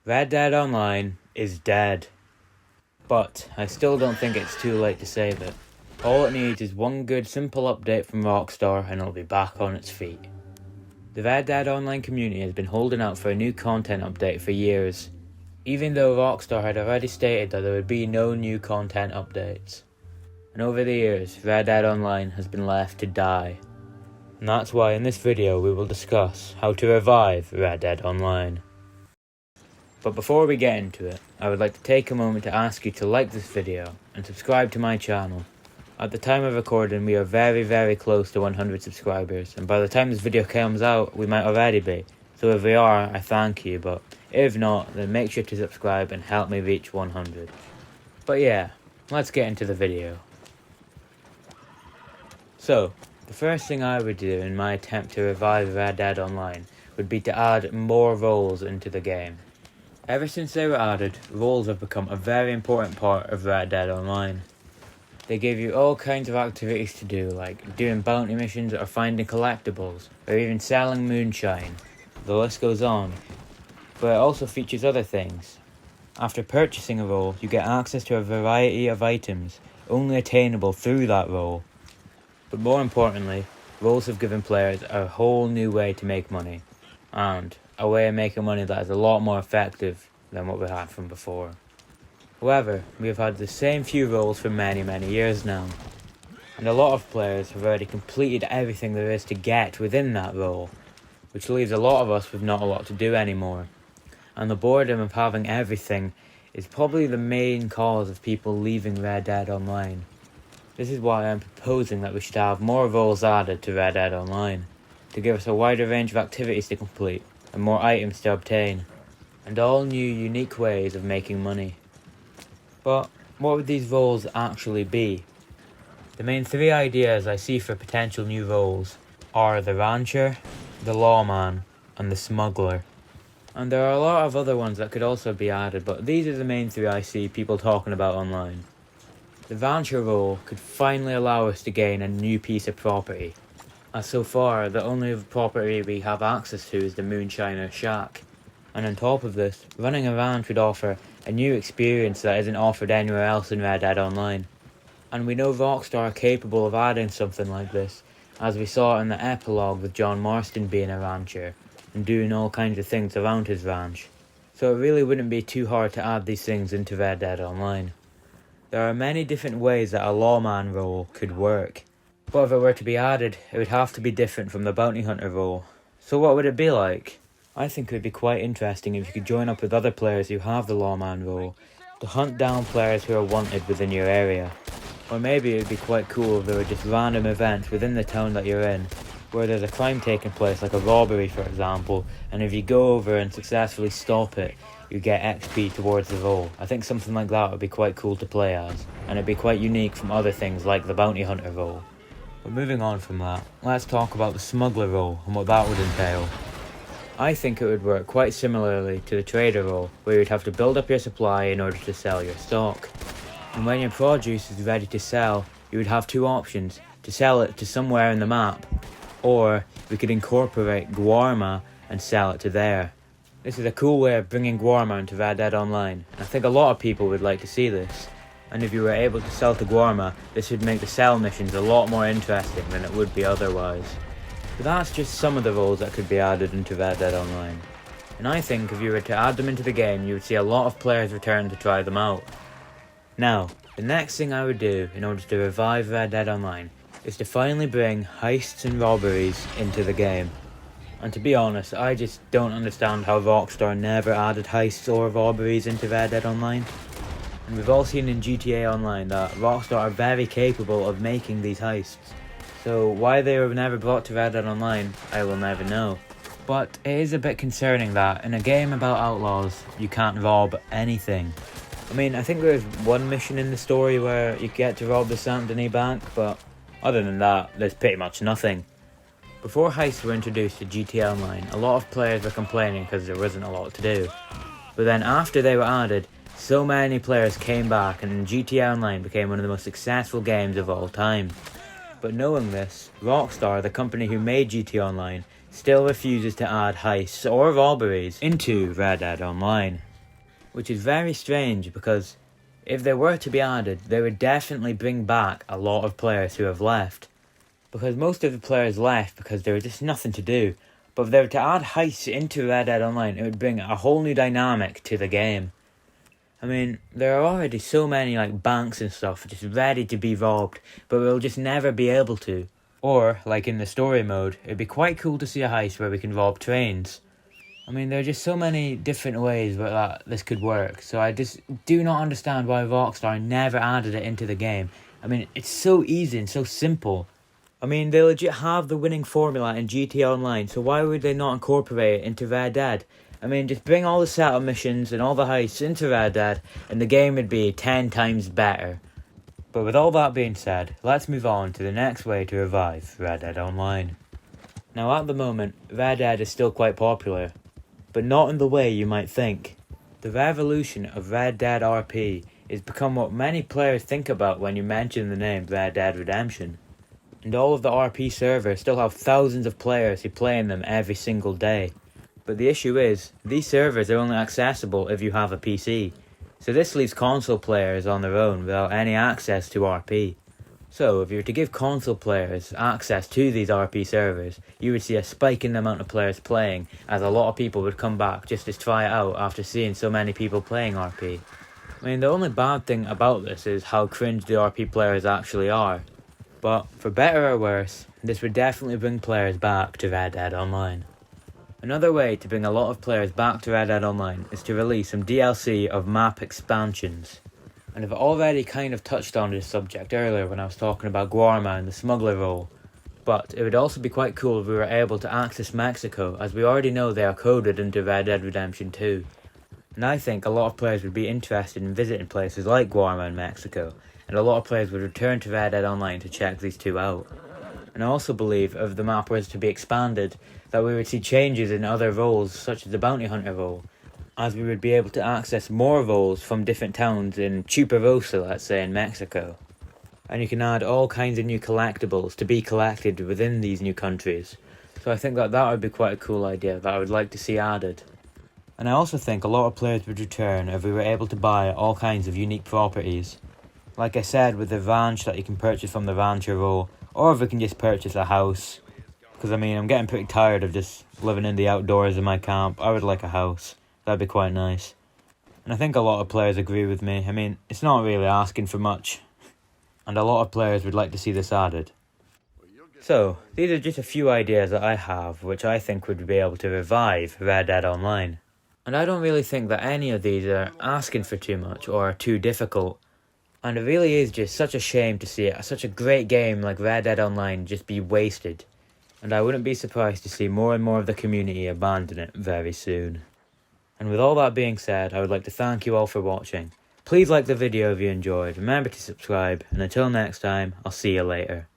Red Dead Online is dead. But I still don't think it's too late to save it. All it needs is one good simple update from Rockstar and it'll be back on its feet. The Red Dead Online community has been holding out for a new content update for years, even though Rockstar had already stated that there would be no new content updates. And over the years, Red Dead Online has been left to die. And that's why in this video we will discuss how to revive Red Dead Online. But before we get into it, I would like to take a moment to ask you to like this video and subscribe to my channel. At the time of recording, we are very close to 100 subscribers, and by the time this video comes out, we might already be. So if we are, I thank you, but if not, then make sure to subscribe and help me reach 100. But yeah, let's get into the video. So, the first thing I would do in my attempt to revive Red Dead Online would be to add more roles into the game. Ever since they were added, roles have become a very important part of Red Dead Online. They give you all kinds of activities to do, like doing bounty missions or finding collectibles, or even selling moonshine. The list goes on. But it also features other things. After purchasing a role, you get access to a variety of items, only attainable through that role. But more importantly, roles have given players a whole new way to make money, and a way of making money that is a lot more effective than what we had from before. However, we have had the same few roles for many years now, and a lot of players have already completed everything there is to get within that role, which leaves a lot of us with not a lot to do anymore. And the boredom of having everything is probably the main cause of people leaving Red Dead Online. This is why I'm proposing that we should have more roles added to Red Dead Online, to give us a wider range of activities to complete, and more items to obtain, and all new unique ways of making money. But what would these roles actually be? The main three ideas I see for potential new roles are the rancher, the lawman, and the smuggler. And there are a lot of other ones that could also be added, but these are the main three I see people talking about online. The rancher role could finally allow us to gain a new piece of property, as so far the only property we have access to is the Moonshiner Shack. And on top of this, running a ranch would offer a new experience that isn't offered anywhere else in Red Dead Online. And we know Rockstar are capable of adding something like this, as we saw in the epilogue with John Marston being a rancher and doing all kinds of things around his ranch. So it really wouldn't be too hard to add these things into Red Dead Online. There are many different ways that a lawman role could work, but if it were to be added, it would have to be different from the bounty hunter role. So what would it be like? I think it would be quite interesting if you could join up with other players who have the lawman role to hunt down players who are wanted within your area. Or maybe it would be quite cool if there were just random events within the town that you're in, where there's a crime taking place, like a robbery for example, and if you go over and successfully stop it, you get XP towards the role. I think something like that would be quite cool to play as, and it'd be quite unique from other things like the bounty hunter role. But moving on from that, let's talk about the smuggler role and what that would entail. I think it would work quite similarly to the trader role, where you'd have to build up your supply in order to sell your stock. And when your produce is ready to sell, you would have two options: to sell it to somewhere in the map, or we could incorporate Guarma and sell it to there. This is a cool way of bringing Guarma into Red Dead Online, and I think a lot of people would like to see this. And if you were able to sell to Guarma, this would make the sell missions a lot more interesting than it would be otherwise. But that's just some of the roles that could be added into Red Dead Online. And I think if you were to add them into the game, you would see a lot of players return to try them out. Now, the next thing I would do in order to revive Red Dead Online is to finally bring heists and robberies into the game. And to be honest, I just don't understand how Rockstar never added heists or robberies into Red Dead Online. And we've all seen in GTA Online that Rockstar are very capable of making these heists. So why they were never brought to Red Dead Online, I will never know. But it is a bit concerning that in a game about outlaws, you can't rob anything. I mean, I think there's one mission in the story where you get to rob the Saint Denis Bank, but other than that, there's pretty much nothing. Before heists were introduced to GTA Online, a lot of players were complaining because there wasn't a lot to do. But then after they were added, so many players came back and GTA Online became one of the most successful games of all time. But knowing this, Rockstar, the company who made GTA Online, still refuses to add heists or robberies into Red Dead Online. which is very strange because if they were to be added, they would definitely bring back a lot of players who have left. Because most of the players left because there was just nothing to do. But if they were to add heists into Red Dead Online, it would bring a whole new dynamic to the game. I mean, there are already so many like banks and stuff just ready to be robbed, but we'll just never be able to. Or, like in the story mode, it'd be quite cool to see a heist where we can rob trains. I mean, there are just so many different ways that this could work, so I just do not understand why Rockstar never added it into the game. I mean, it's so easy and so simple. I mean, they legit have the winning formula in GTA Online, so why would they not incorporate it into Red Dead? I mean, just bring all the setup missions and all the heists into Red Dead, and the game would be 10 times better. But with all that being said, let's move on to the next way to revive Red Dead Online. Now at the moment, Red Dead is still quite popular, but not in the way you might think. The revolution of Red Dead RP has become what many players think about when you mention the name Red Dead Redemption. And all of the RP servers still have thousands of players who play in them every single day. But the issue is, these servers are only accessible if you have a PC. So this leaves console players on their own without any access to RP. So if you were to give console players access to these RP servers, you would see a spike in the amount of players playing, as a lot of people would come back just to try it out after seeing so many people playing RP. I mean, the only bad thing about this is how cringe the RP players actually are. But for better or worse, this would definitely bring players back to Red Dead Online. Another way to bring a lot of players back to Red Dead Online is to release some DLC of map expansions. And I've already kind of touched on this subject earlier when I was talking about Guarma and the smuggler role. But it would also be quite cool if we were able to access Mexico, as we already know they are coded into Red Dead Redemption 2. And I think a lot of players would be interested in visiting places like Guarma and Mexico, and a lot of players would return to Red Dead Online to check these two out. And I also believe if the map was to be expanded, that we would see changes in other roles such as the bounty hunter role, as we would be able to access more roles from different towns in Chuparosa, let's say, in Mexico. And you can add all kinds of new collectibles to be collected within these new countries. So I think that would be quite a cool idea that I would like to see added. And I also think a lot of players would return if we were able to buy all kinds of unique properties. Like I said, with the ranch that you can purchase from the rancher role, or if we can just purchase a house. Because I mean, I'm getting pretty tired of just living in the outdoors in my camp. I would like a house. That'd be quite nice. And I think a lot of players agree with me. I mean, it's not really asking for much. And a lot of players would like to see this added. So, these are just a few ideas that I have which I think would be able to revive Red Dead Online. And I don't really think that any of these are asking for too much or are too difficult. And it really is just such a shame to see such a great game like Red Dead Online just be wasted. And I wouldn't be surprised to see more and more of the community abandon it very soon. And with all that being said, I would like to thank you all for watching. Please like the video if you enjoyed, remember to subscribe, and until next time, I'll see you later.